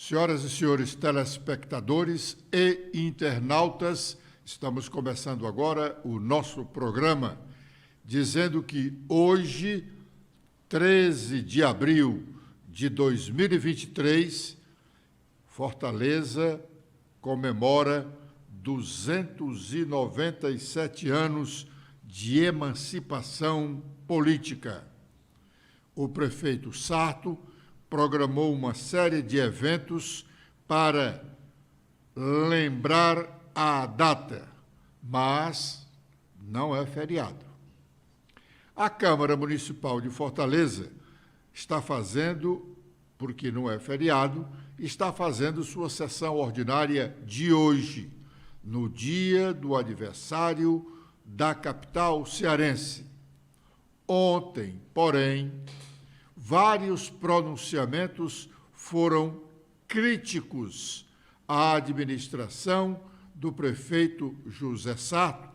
Senhoras e senhores telespectadores e internautas, estamos começando agora o nosso programa, dizendo que hoje, 13 de abril de 2023, Fortaleza comemora 297 anos de emancipação política. O prefeito Sarto programou uma série de eventos para lembrar a data, mas não é feriado. A Câmara Municipal de Fortaleza está fazendo, porque não é feriado, está fazendo sua sessão ordinária de hoje, no dia do aniversário da capital cearense. Ontem, porém, vários pronunciamentos foram críticos à administração do prefeito José Sarto,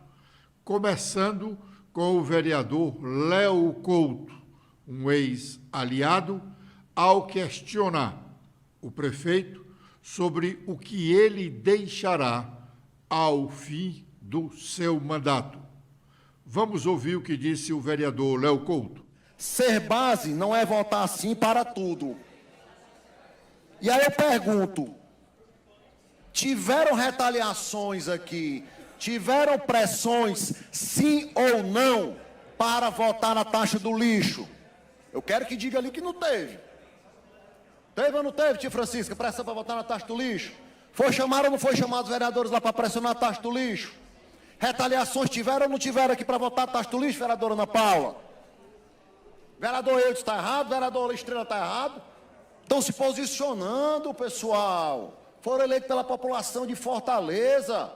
começando com o vereador Léo Couto, um ex-aliado, ao questionar o prefeito sobre o que ele deixará ao fim do seu mandato. Vamos ouvir o que disse o vereador Léo Couto. Ser base não é votar sim para tudo. E aí eu pergunto, tiveram retaliações aqui, tiveram pressões, sim ou não, para votar na taxa do lixo? Eu quero que diga ali que não teve. Teve ou não teve, tia Francisca, pressão para votar na taxa do lixo? Foi chamado ou não foi chamado os vereadores lá para pressionar a taxa do lixo? Retaliações tiveram ou não tiveram aqui para votar a taxa do lixo, vereadora Ana Paula? Vereador Eudes está errado, vereador Estrela está errado. Estão se posicionando, pessoal. Foram eleitos pela população de Fortaleza.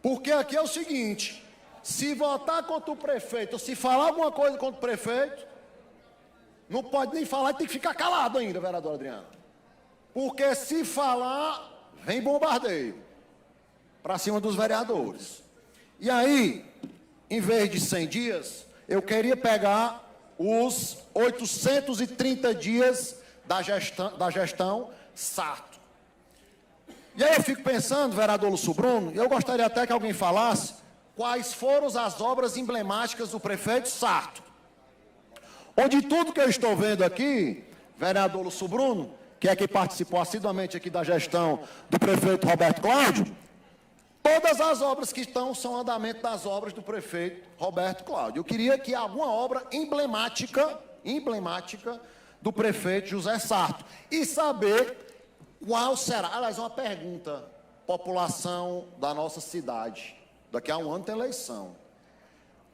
Porque aqui é o seguinte, se votar contra o prefeito, ou se falar alguma coisa contra o prefeito, não pode nem falar e tem que ficar calado ainda, vereador Adriano. Porque se falar, vem bombardeio para cima dos vereadores. E aí, em vez de 100 dias... eu queria pegar os 830 dias da gestão Sarto. E aí eu fico pensando, vereador Lúcio Bruno, eu gostaria até que alguém falasse quais foram as obras emblemáticas do prefeito Sarto. Onde tudo que eu estou vendo aqui, vereador Lúcio Bruno, que é quem participou assiduamente aqui da gestão do prefeito Roberto Cláudio, todas as obras que estão são andamento das obras do prefeito Roberto Cláudio. Eu queria que alguma obra emblemática do prefeito José Sarto. E saber qual será, aliás, uma pergunta, população da nossa cidade. Daqui a um ano tem eleição.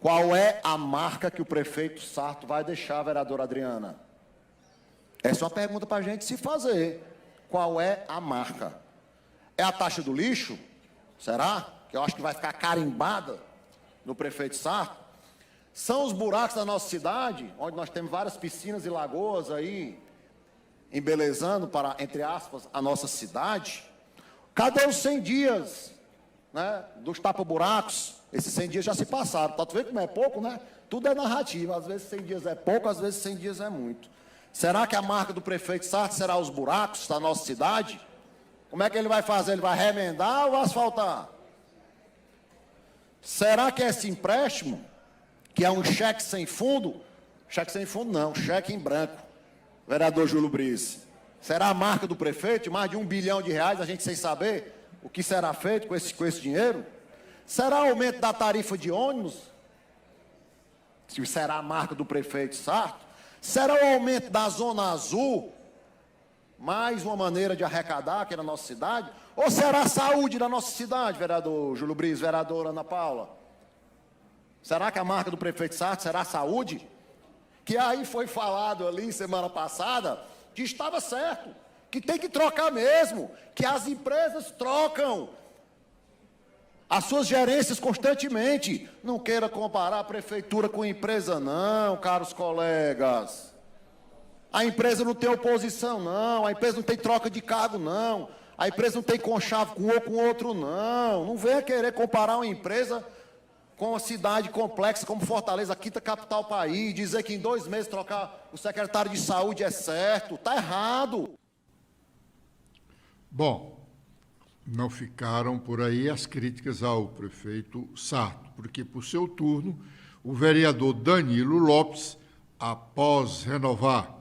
Qual é a marca que o prefeito Sarto vai deixar, vereadora Adriana? Essa é uma pergunta para a gente se fazer. Qual é a marca? É a taxa do lixo? Será? Que eu acho que vai ficar carimbada no prefeito Sarto. São os buracos da nossa cidade, onde nós temos várias piscinas e lagoas aí, embelezando para, entre aspas, a nossa cidade. Cadê os 100 dias, né, dos tapa-buracos? Esses 100 dias já se passaram. Tá vendo como é pouco, né? Tudo é narrativa. Às vezes 100 dias é pouco, às vezes 100 dias é muito. Será que a marca do prefeito Sarto será os buracos da nossa cidade? Como é que ele vai fazer? Ele vai remendar ou asfaltar? Será que esse empréstimo, que é um cheque sem fundo, cheque sem fundo não, cheque em branco, vereador Júlio Brice, será a marca do prefeito, mais de R$1 bilhão, a gente sem saber o que será feito com esse dinheiro? Será o aumento da tarifa de ônibus? Se será a marca do prefeito Sarto? Será o aumento da Zona Azul? Mais uma maneira de arrecadar aqui na nossa cidade? Ou será a saúde da nossa cidade, vereador Júlio Brice, vereadora Ana Paula? Será que a marca do prefeito Sarto será a saúde? Que aí foi falado ali semana passada que estava certo, que tem que trocar mesmo, que as empresas trocam as suas gerências constantemente. Não queira comparar a prefeitura com empresa não, caros colegas. A empresa não tem oposição, não. A empresa não tem troca de cargo, não. A empresa não tem conchavo com um ou com outro, não. Não venha querer comparar uma empresa com uma cidade complexa como Fortaleza, a quinta capital do país, dizer que em 2 meses trocar o secretário de saúde é certo. Está errado. Bom, não ficaram por aí as críticas ao prefeito Sarto, porque, por seu turno, o vereador Danilo Lopes, após renovar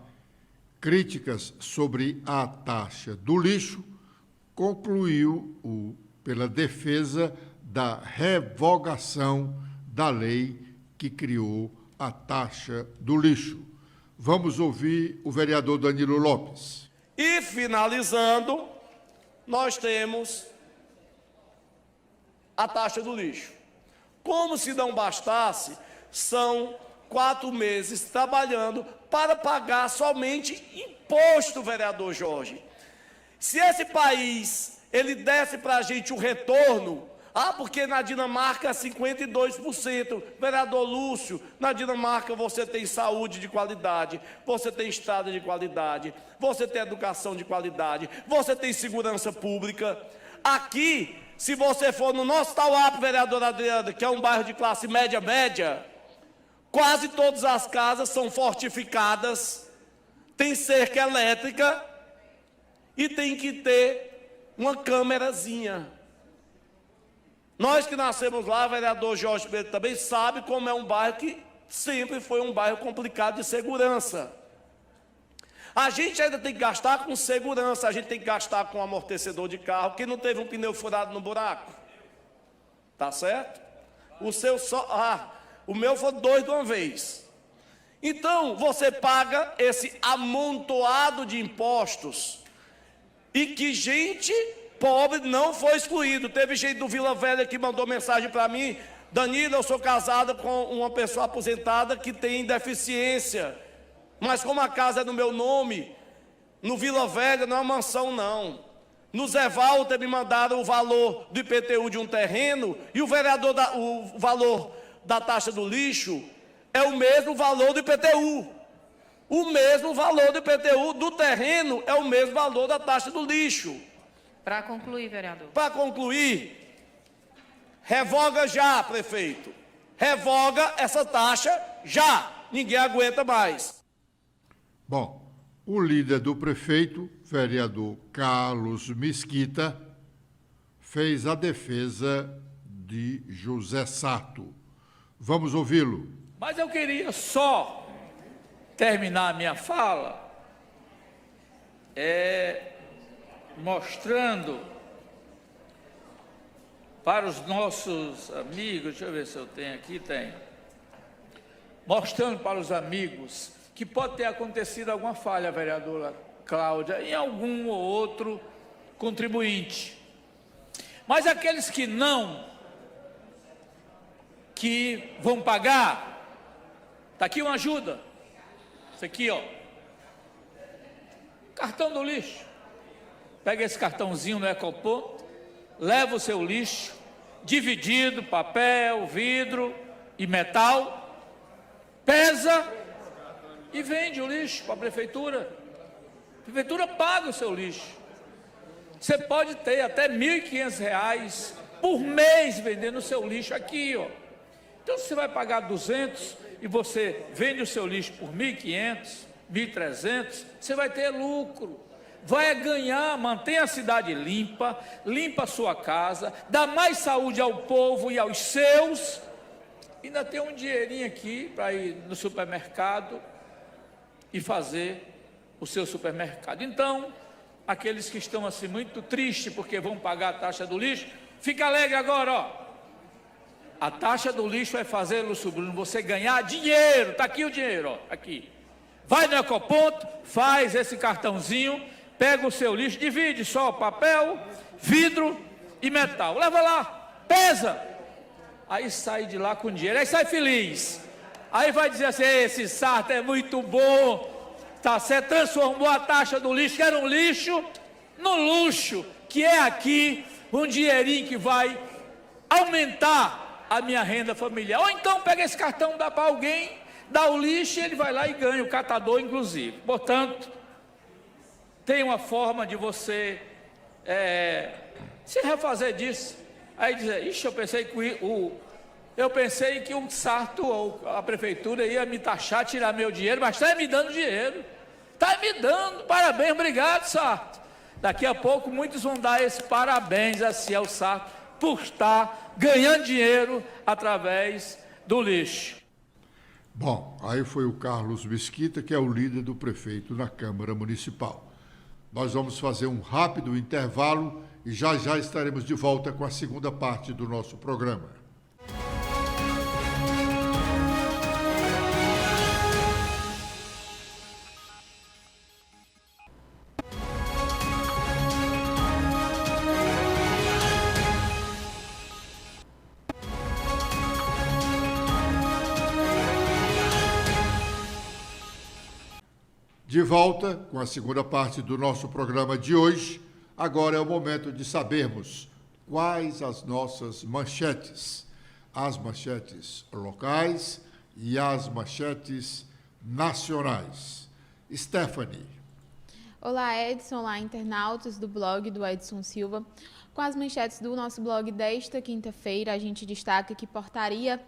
críticas sobre a taxa do lixo, concluiu pela defesa da revogação da lei que criou a taxa do lixo. Vamos ouvir o vereador Danilo Lopes. E, finalizando, nós temos a taxa do lixo. Como se não bastasse, são 4 meses trabalhando para pagar somente imposto, vereador Jorge. Se esse país, ele desse para a gente o retorno, porque na Dinamarca é 52%, vereador Lúcio, na Dinamarca você tem saúde de qualidade, você tem estrada de qualidade, você tem educação de qualidade, você tem segurança pública. Aqui, se você for no nosso Tauap, vereador Adriano, que é um bairro de classe média, quase todas as casas são fortificadas, tem cerca elétrica e tem que ter uma câmerazinha. Nós que nascemos lá, vereador Jorge Pedro também sabe como é um bairro que sempre foi um bairro complicado de segurança. A gente ainda tem que gastar com segurança, a gente tem que gastar com amortecedor de carro, que não teve um pneu furado no buraco. Tá certo? O seu só... o meu foi 2 de uma vez. Então, você paga esse amontoado de impostos e que gente pobre não foi excluído. Teve gente do Vila Velha que mandou mensagem para mim: Danilo, eu sou casada com uma pessoa aposentada que tem deficiência, mas como a casa é no meu nome, no Vila Velha não é uma mansão não. No Zé Walter me mandaram o valor do IPTU de um terreno e o valor da taxa do lixo é o mesmo valor do IPTU. O mesmo valor do IPTU do terreno é o mesmo valor da taxa do lixo. Para concluir, vereador. Para concluir, revoga já, prefeito. Revoga essa taxa já. Ninguém aguenta mais. Bom, o líder do prefeito, vereador Carlos Mesquita, fez a defesa de José Sarto. Vamos ouvi-lo. Mas eu queria só terminar a minha fala mostrando para os nossos amigos, deixa eu ver se eu tenho aqui, mostrando para os amigos que pode ter acontecido alguma falha, vereadora Cláudia, em algum ou outro contribuinte. Mas aqueles que vão pagar, está aqui uma ajuda, isso aqui, ó, cartão do lixo. Pega esse cartãozinho no Ecoponto, leva o seu lixo, dividido, papel, vidro e metal, pesa e vende o lixo para a prefeitura. A prefeitura paga o seu lixo. Você pode ter até R$ 1.500 por mês vendendo o seu lixo aqui, ó. Então, se você vai pagar 200 e você vende o seu lixo por 1.500, 1.300, você vai ter lucro. Vai ganhar, mantém a cidade limpa, limpa a sua casa, dá mais saúde ao povo e aos seus, ainda tem um dinheirinho aqui para ir no supermercado e fazer o seu supermercado. Então, aqueles que estão assim muito tristes porque vão pagar a taxa do lixo, fica alegre agora, ó. A taxa do lixo vai fazer, Lúcio Bruno, você ganhar dinheiro. Está aqui o dinheiro, ó, aqui. Vai no Ecoponto, faz esse cartãozinho, pega o seu lixo, divide só papel, vidro e metal. Leva lá, pesa. Aí sai de lá com dinheiro, aí sai feliz. Aí vai dizer assim: esse Sarto é muito bom, tá certo? Transformou a taxa do lixo, que era um lixo, no luxo, que é aqui um dinheirinho que vai aumentar a minha renda familiar. Ou então pega esse cartão, dá para alguém, dá o lixo e ele vai lá e ganha, o catador inclusive. Portanto, tem uma forma de você se refazer disso. Aí dizer: ixi, eu pensei que o Sarto ou a prefeitura ia me taxar, tirar meu dinheiro, mas está me dando dinheiro. Está me dando, parabéns, obrigado, Sarto. Daqui a pouco muitos vão dar esse parabéns a Ciel Sarto por estar ganhando dinheiro através do lixo. Bom, aí foi o Carlos Mesquita, que é o líder do prefeito na Câmara Municipal. Nós vamos fazer um rápido intervalo e já estaremos de volta com a segunda parte do nosso programa. De volta com a segunda parte do nosso programa de hoje. Agora é o momento de sabermos quais as nossas manchetes, as manchetes locais e as manchetes nacionais. Stephanie. Olá, Edson, olá, internautas do blog do Edson Silva. Com as manchetes do nosso blog desta quinta-feira, a gente destaca que portaria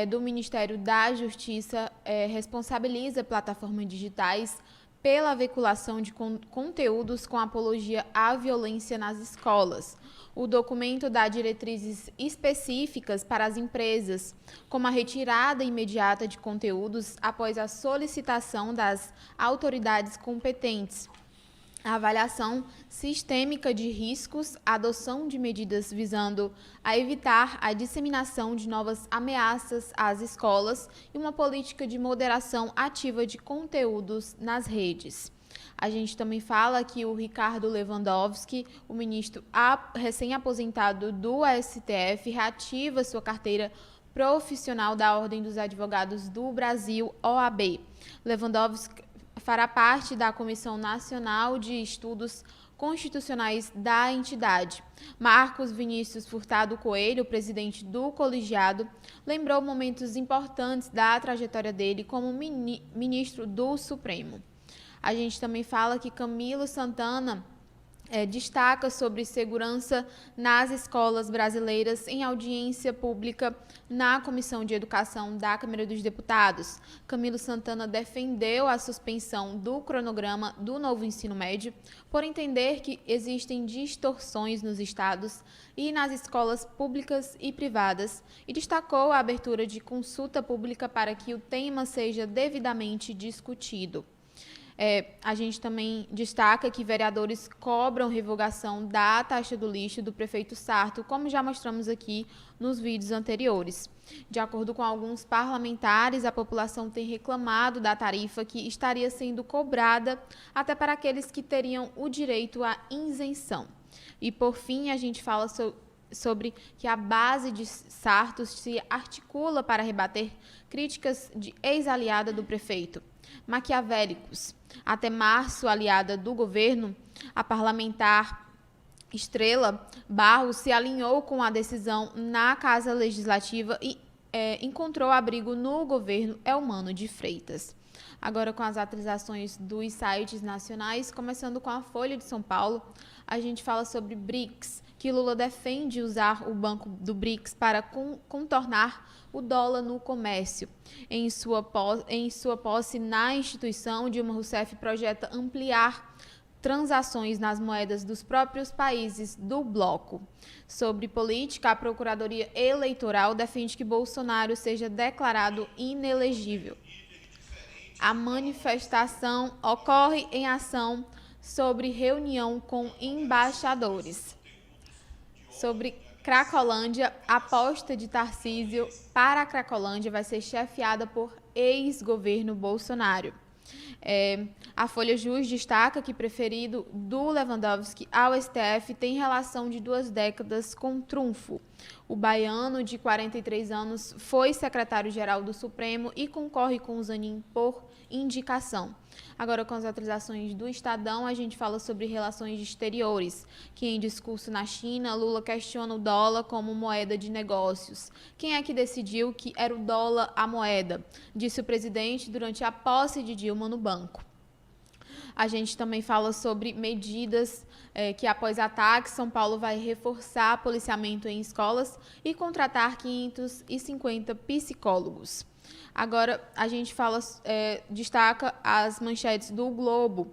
do Ministério da Justiça responsabiliza plataformas digitais pela veiculação de conteúdos com apologia à violência nas escolas. O documento dá diretrizes específicas para as empresas, como a retirada imediata de conteúdos após a solicitação das autoridades competentes, a avaliação sistêmica de riscos, a adoção de medidas visando a evitar a disseminação de novas ameaças às escolas e uma política de moderação ativa de conteúdos nas redes. A gente também fala que o Ricardo Lewandowski, o ministro recém-aposentado do STF, reativa sua carteira profissional da Ordem dos Advogados do Brasil, OAB. Lewandowski fará parte da Comissão Nacional de Estudos Constitucionais da entidade. Marcos Vinícius Furtado Coelho, presidente do colegiado, lembrou momentos importantes da trajetória dele como ministro do Supremo. A gente também fala que Camilo Santana destaca sobre segurança nas escolas brasileiras em audiência pública na Comissão de Educação da Câmara dos Deputados. Camilo Santana defendeu a suspensão do cronograma do novo ensino médio, por entender que existem distorções nos estados e nas escolas públicas e privadas, e destacou a abertura de consulta pública para que o tema seja devidamente discutido. A gente também destaca que vereadores cobram revogação da taxa do lixo do prefeito Sarto, como já mostramos aqui nos vídeos anteriores. De acordo com alguns parlamentares, a população tem reclamado da tarifa que estaria sendo cobrada até para aqueles que teriam o direito à isenção. E, por fim, a gente fala sobre que a base de Sarto se articula para rebater críticas de ex-aliada do prefeito. Maquiavélicos. Até março, aliada do governo, a parlamentar Estrela Barros se alinhou com a decisão na Casa Legislativa e encontrou abrigo no governo Elmano de Freitas. Agora, com as atualizações dos sites nacionais, começando com a Folha de São Paulo, a gente fala sobre BRICS, que Lula defende usar o Banco do BRICS para contornar o dólar no comércio. Em sua posse na instituição, Dilma Rousseff projeta ampliar transações nas moedas dos próprios países do bloco. Sobre política, a Procuradoria Eleitoral defende que Bolsonaro seja declarado inelegível. A manifestação ocorre em ação sobre reunião com embaixadores. Sobre Cracolândia, a aposta de Tarcísio para a Cracolândia vai ser chefiada por ex-governo Bolsonaro. A Folha Jus destaca que preferido do Lewandowski ao STF tem relação de 2 décadas com trunfo. O baiano, de 43 anos, foi secretário-geral do Supremo e concorre com o Zanin por indicação. Agora, com as atualizações do Estadão, a gente fala sobre relações exteriores, que em discurso na China, Lula questiona o dólar como moeda de negócios. Quem é que decidiu que era o dólar a moeda? Disse o presidente durante a posse de Dilma no banco. A gente também fala sobre medidas que, após ataques, São Paulo vai reforçar policiamento em escolas e contratar 550 psicólogos. Agora, a gente destaca as manchetes do Globo.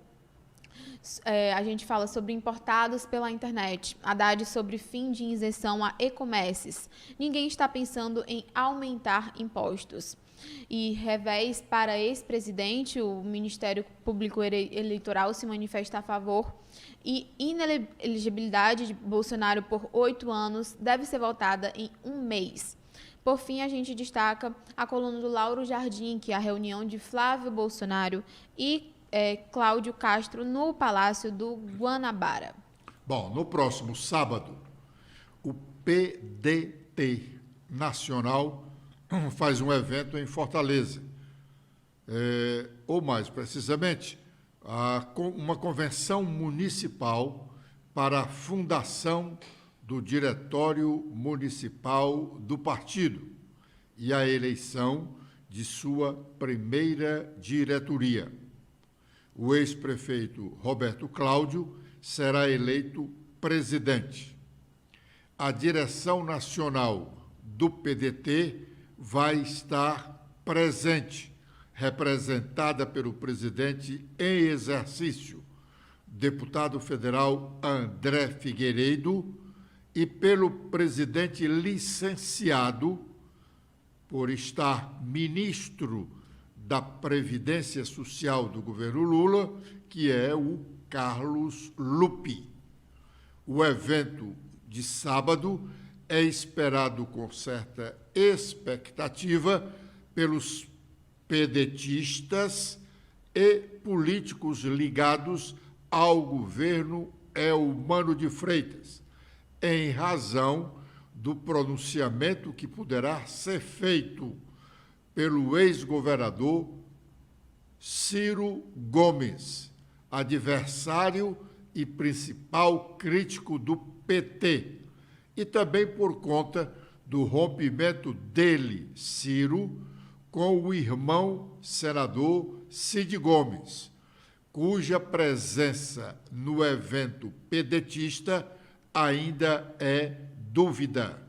A gente fala sobre importados pela internet. Haddad sobre fim de isenção a e-commerces. Ninguém está pensando em aumentar impostos. E revés para ex-presidente, o Ministério Público Eleitoral se manifesta a favor e inelegibilidade de Bolsonaro por 8 anos deve ser votada em 1 mês. Por fim, a gente destaca a coluna do Lauro Jardim, que é a reunião de Flávio Bolsonaro e Cláudio Castro no Palácio do Guanabara. Bom, no próximo sábado, o PDT Nacional faz um evento em Fortaleza, ou mais precisamente, uma convenção municipal para a fundação do Diretório Municipal do partido e a eleição de sua primeira diretoria. O ex-prefeito Roberto Cláudio será eleito presidente. A direção nacional do PDT vai estar presente, representada pelo presidente em exercício, deputado federal André Figueiredo, e pelo presidente licenciado, por estar ministro da Previdência Social do governo Lula, que é o Carlos Lupi. O evento de sábado é esperado com certa expectativa pelos pedetistas e políticos ligados ao governo Eumano de Freitas, em razão do pronunciamento que poderá ser feito pelo ex-governador Ciro Gomes, adversário e principal crítico do PT, e também por conta do rompimento dele, Ciro, com o irmão senador Cid Gomes, cuja presença no evento pedetista ainda é dúvida,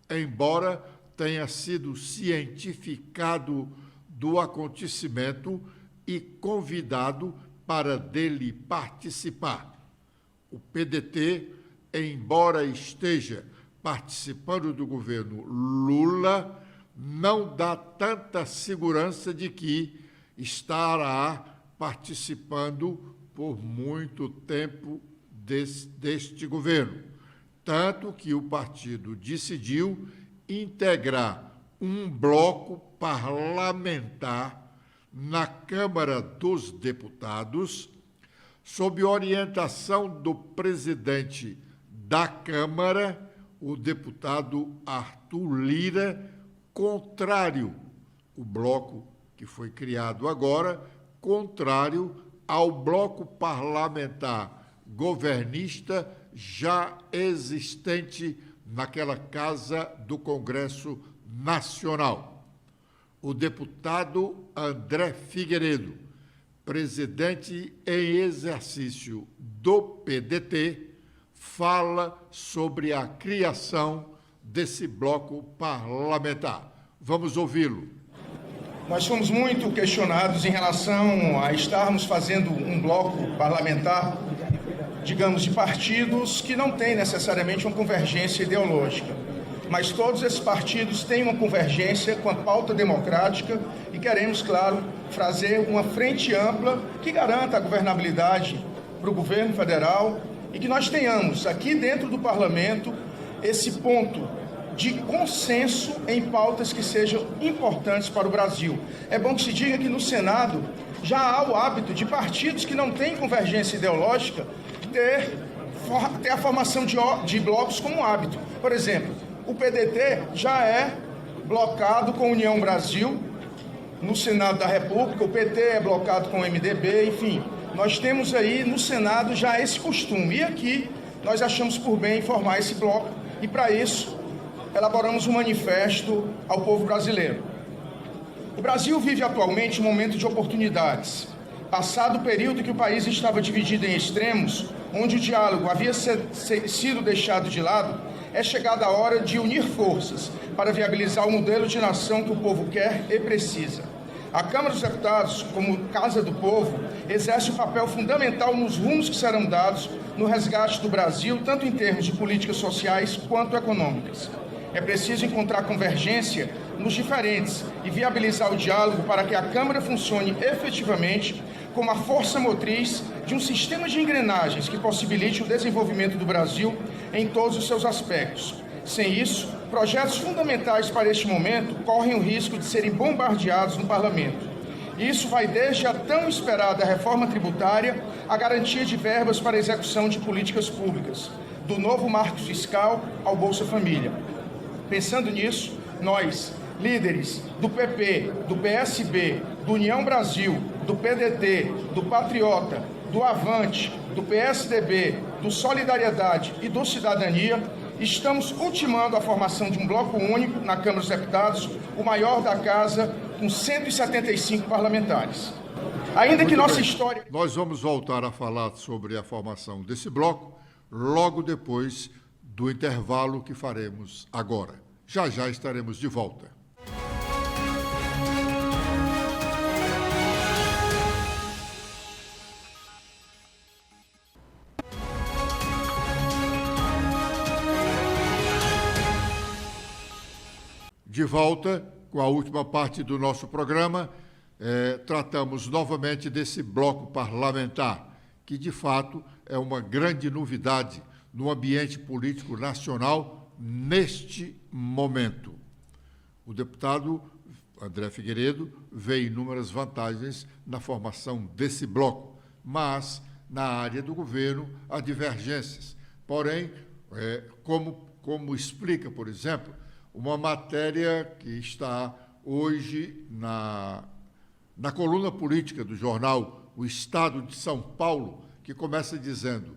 embora tenha sido cientificado do acontecimento e convidado para dele participar. O PDT, embora esteja participando do governo Lula, não dá tanta segurança de que estará participando por muito tempo deste governo. Tanto que o partido decidiu integrar um bloco parlamentar na Câmara dos Deputados, sob orientação do presidente da Câmara, o deputado Arthur Lira, contrário, o bloco que foi criado agora, contrário ao bloco parlamentar governista já existente naquela Casa do Congresso Nacional. O deputado André Figueiredo, presidente em exercício do PDT, fala sobre a criação desse bloco parlamentar. Vamos ouvi-lo. Nós fomos muito questionados em relação a estarmos fazendo um bloco parlamentar, digamos, de partidos que não têm necessariamente uma convergência ideológica. Mas todos esses partidos têm uma convergência com a pauta democrática e queremos, claro, fazer uma frente ampla que garanta a governabilidade para o governo federal e que nós tenhamos aqui dentro do parlamento esse ponto de consenso em pautas que sejam importantes para o Brasil. É bom que se diga que no Senado já há o hábito de partidos que não têm convergência ideológica ter a formação de blocos como hábito. Por exemplo, o PDT já é blocado com a União Brasil no Senado da República, o PT é blocado com o MDB, enfim. Nós temos aí no Senado já esse costume. E aqui nós achamos por bem formar esse bloco e, para isso, elaboramos um manifesto ao povo brasileiro. O Brasil vive atualmente um momento de oportunidades. Passado o período que o país estava dividido em extremos, onde o diálogo havia sido deixado de lado, é chegada a hora de unir forças para viabilizar o modelo de nação que o povo quer e precisa. A Câmara dos Deputados, como Casa do Povo, exerce um papel fundamental nos rumos que serão dados no resgate do Brasil, tanto em termos de políticas sociais quanto econômicas. É preciso encontrar convergência nos diferentes e viabilizar o diálogo para que a Câmara funcione efetivamente como a força motriz de um sistema de engrenagens que possibilite o desenvolvimento do Brasil em todos os seus aspectos. Sem isso, projetos fundamentais para este momento correm o risco de serem bombardeados no Parlamento. Isso vai desde a tão esperada reforma tributária à garantia de verbas para a execução de políticas públicas, do novo marco fiscal ao Bolsa Família. Pensando nisso, nós, líderes do PP, do PSB, do União Brasil, do PDT, do Patriota, do Avante, do PSDB, do Solidariedade e do Cidadania, estamos ultimando a formação de um bloco único na Câmara dos Deputados, o maior da Casa, com 175 parlamentares. Ainda que nossa história... Nós vamos voltar a falar sobre a formação desse bloco logo depois do intervalo que faremos agora. Já já estaremos de volta. De volta com a última parte do nosso programa, tratamos novamente desse bloco parlamentar, que de fato é uma grande novidade no ambiente político nacional neste momento. O deputado André Figueiredo vê inúmeras vantagens na formação desse bloco, mas na área do governo há divergências. Porém, como explica, por exemplo, uma matéria que está hoje na coluna política do jornal O Estado de São Paulo, que começa dizendo,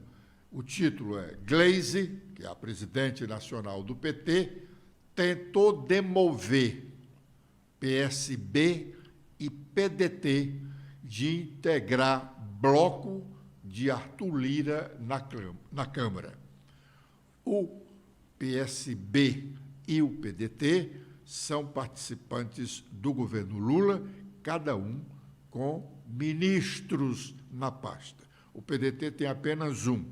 o título é Gleisi, que é a presidente nacional do PT, tentou demover PSB e PDT de integrar bloco de Arthur Lira na Câmara. O PSB e o PDT são participantes do governo Lula, cada um com ministros na pasta. O PDT tem apenas um,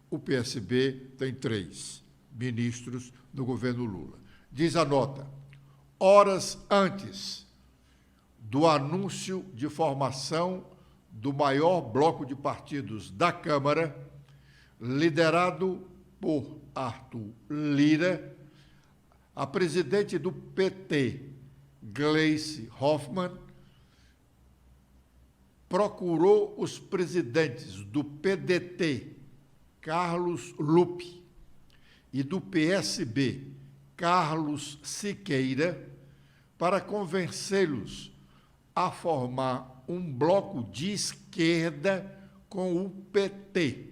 o PSB tem 3 ministros no governo Lula. Diz a nota, horas antes do anúncio de formação do maior bloco de partidos da Câmara, liderado por Arthur Lira, a presidente do PT, Gleisi Hoffmann, procurou os presidentes do PDT, Carlos Lupe, e do PSB, Carlos Siqueira, para convencê-los a formar um bloco de esquerda com o PT.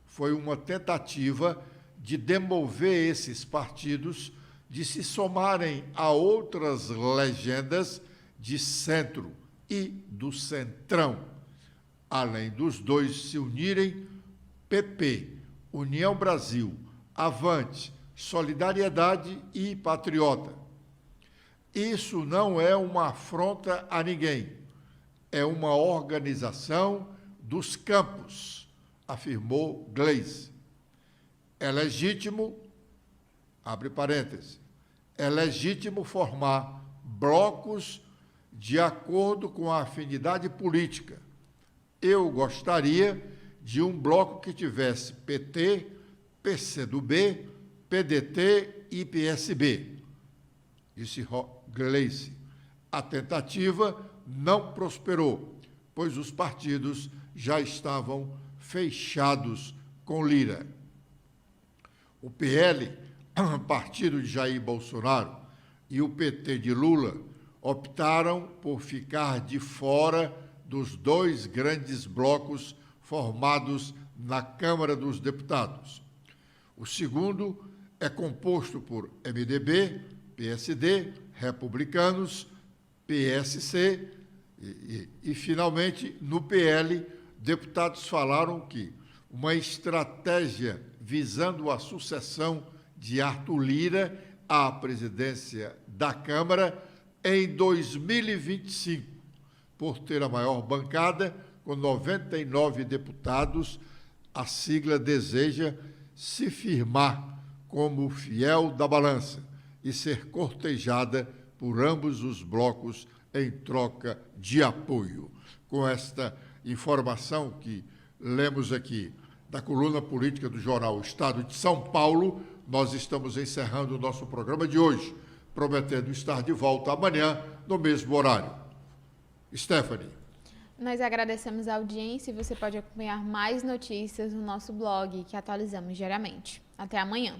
Foi uma tentativa de demover esses partidos de se somarem a outras legendas de centro e do centrão, além dos dois se unirem, PP, União Brasil, Avante, Solidariedade e Patriota. Isso não é uma afronta a ninguém, é uma organização dos campos, afirmou Gleisi. É legítimo, abre parênteses, é legítimo formar blocos de acordo com a afinidade política. Eu gostaria de um bloco que tivesse PT, PCdoB, PDT e PSB, disse Gleisi. A tentativa não prosperou, pois os partidos já estavam fechados com Lira. O PL, partido de Jair Bolsonaro, e o PT de Lula optaram por ficar de fora dos 2 grandes blocos formados na Câmara dos Deputados. O segundo é composto por MDB, PSD, Republicanos, PSC e, finalmente, no PL, deputados falaram que uma estratégia visando a sucessão de Arthur Lira à presidência da Câmara em 2025 por ter a maior bancada, com 99 deputados, a sigla deseja se firmar como fiel da balança e ser cortejada por ambos os blocos em troca de apoio. Com esta informação que lemos aqui da coluna política do jornal Estado de São Paulo, nós estamos encerrando o nosso programa de hoje, prometendo estar de volta amanhã no mesmo horário. Stephanie. Nós agradecemos a audiência e você pode acompanhar mais notícias no nosso blog, que atualizamos diariamente. Até amanhã.